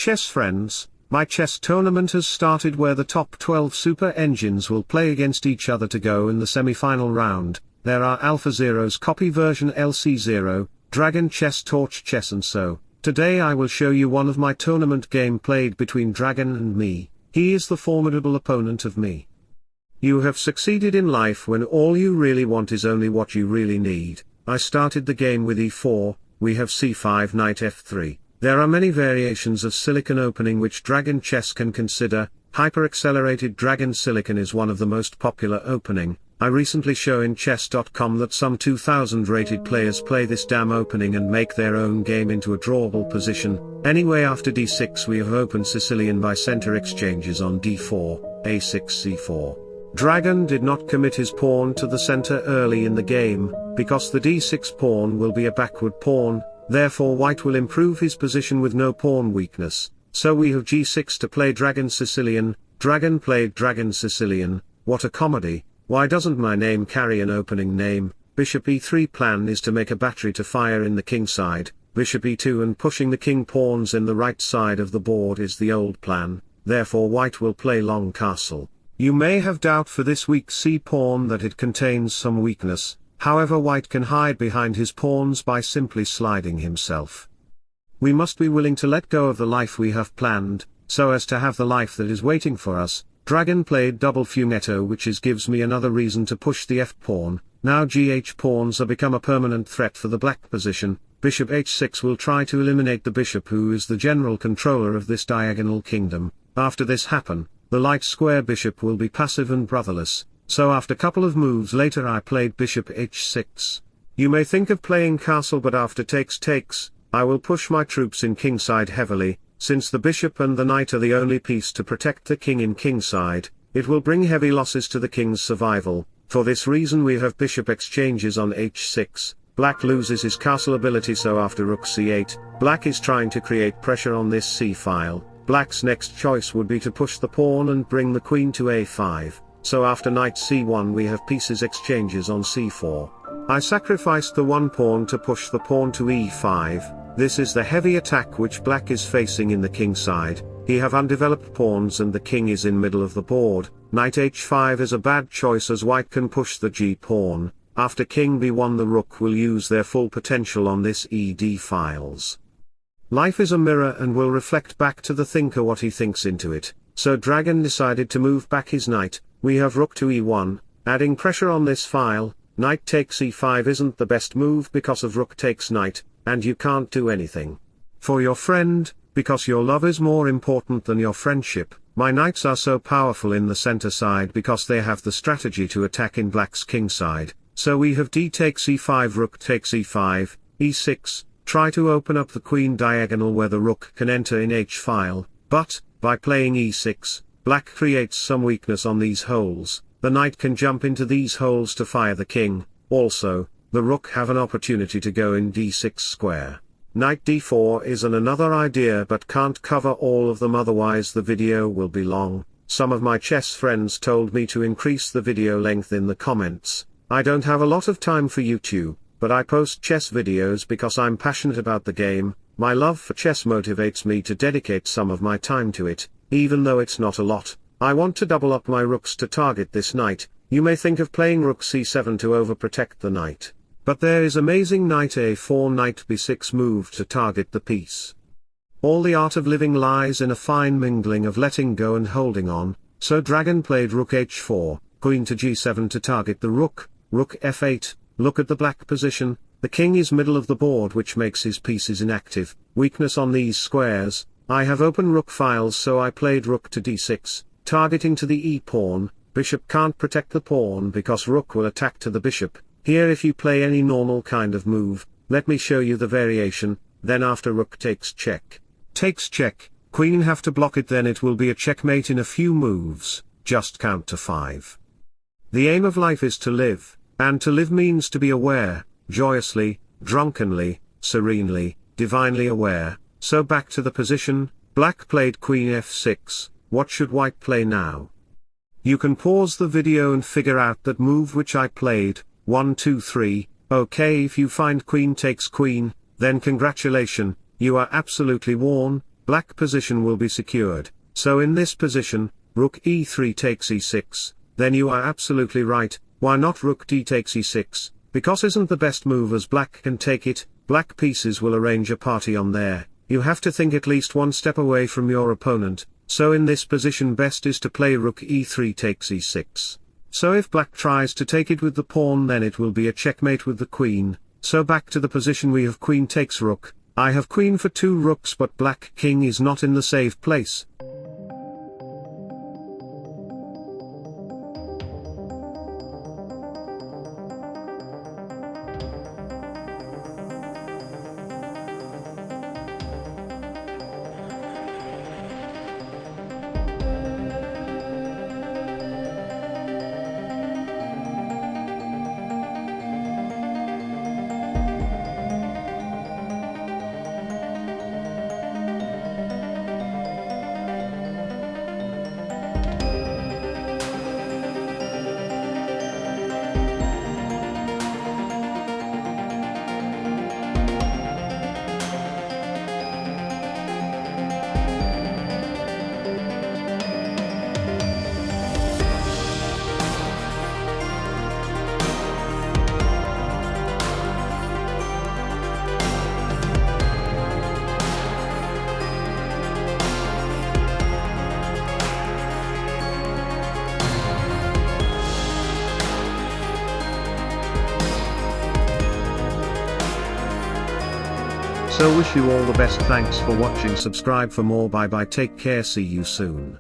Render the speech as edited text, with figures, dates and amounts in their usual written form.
Chess friends, my chess tournament has started where the top 12 super engines will play against each other to go in the semi-final round. There are Alpha Zero's copy version LC0, Dragon Chess, Torch Chess, and so. Today I will show you one of my tournament game played between Dragon and me. He is the formidable opponent of me. You have succeeded in life when all you really want is only what you really need. I started the game with e4, we have c5, knight f3. There are many variations of silicon opening which Dragon Chess can consider. Hyper-accelerated Dragon Silicon is one of the most popular opening. I recently show in chess.com that some 2000 rated players play this damn opening and make their own game into a drawable position. Anyway, after d6 we have opened Sicilian by center exchanges on d4, a6, c4. Dragon did not commit his pawn to the center early in the game, because the d6 pawn will be a backward pawn, therefore white will improve his position with no pawn weakness. So we have g6 to play Dragon Sicilian. Dragon played Dragon Sicilian. What a comedy. Why doesn't my name carry an opening name? Bishop e3 plan is to make a battery to fire in the king side. Bishop e2 and pushing the king pawns in the right side of the board is the old plan, therefore white will play long castle. You may have doubt for this weak c pawn that it contains some weakness, however white can hide behind his pawns by simply sliding himself. We must be willing to let go of the life we have planned, so as to have the life that is waiting for us. Dragon played double fumetto, which gives me another reason to push the f-pawn. Now gh pawns have become a permanent threat for the black position. Bishop h6 will try to eliminate the bishop who is the general controller of this diagonal kingdom. After this happen, the light square bishop will be passive and brotherless, so after couple of moves later I played bishop h6. You may think of playing castle, but after takes, I will push my troops in kingside heavily. Since the bishop and the knight are the only piece to protect the king in kingside, it will bring heavy losses to the king's survival. For this reason we have bishop exchanges on h6, black loses his castle ability, so after rook c8, black is trying to create pressure on this c-file. Black's next choice would be to push the pawn and bring the queen to a5, so after knight c1 we have pieces exchanges on c4. I sacrificed the one pawn to push the pawn to e5. This is the heavy attack which black is facing in the king side. He have undeveloped pawns and the king is in middle of the board. Knight h5 is a bad choice as white can push the g pawn. After king b1 the rook will use their full potential on this ed files. Life is a mirror and will reflect back to the thinker what he thinks into it. So Dragon decided to move back his knight. We have rook to e1, adding pressure on this file. Knight takes e5 isn't the best move because of rook takes knight, and you can't do anything for your friend, because your love is more important than your friendship. My knights are so powerful in the center side because they have the strategy to attack in black's king side. So we have d takes e5, rook takes e5, e6, try to open up the queen diagonal where the rook can enter in h-file, but, by playing e6, black creates some weakness on these holes. The knight can jump into these holes to fire the king. Also, the rook have an opportunity to go in d6 square. Knight d4 is another idea, but can't cover all of them, otherwise the video will be long. Some of my chess friends told me to increase the video length in the comments. I don't have a lot of time for YouTube, but I post chess videos because I'm passionate about the game. My love for chess motivates me to dedicate some of my time to it, even though it's not a lot. I want to double up my rooks to target this knight. You may think of playing rook c7 to overprotect the knight. But there is amazing knight a4, knight b6 move to target the piece. All the art of living lies in a fine mingling of letting go and holding on. So Dragon played rook h4, queen to g7 to target the rook, rook f8, look at the black position, the king is middle of the board which makes his pieces inactive, weakness on these squares. I have open rook files, so I played rook to d6, targeting to the e-pawn. Bishop can't protect the pawn because rook will attack to the bishop. Here if you play any normal kind of move, let me show you the variation. Then after rook takes check, queen have to block it, then it will be a checkmate in a few moves. Just count to 5. The aim of life is to live, and to live means to be aware, joyously, drunkenly, serenely, divinely aware. So back to the position, black played queen f6, what should white play now? You can pause the video and figure out that move which I played. 1 2 3, okay, if you find queen takes queen, then congratulations, you are absolutely won. black position will be secured. So in this position, rook e3 takes e6, then you are absolutely right. Why not rook d takes e6, because isn't the best move as black can take it, black pieces will arrange a party on there, you have to think at least one step away from your opponent, so in this position best is to play rook e3 takes e6. So if black tries to take it with the pawn, then it will be a checkmate with the queen, so back to the position we have queen takes rook, I have queen for 2 rooks, but black king is not in the safe place. So wish you all the best, thanks for watching, subscribe for more, bye bye, take care, see you soon.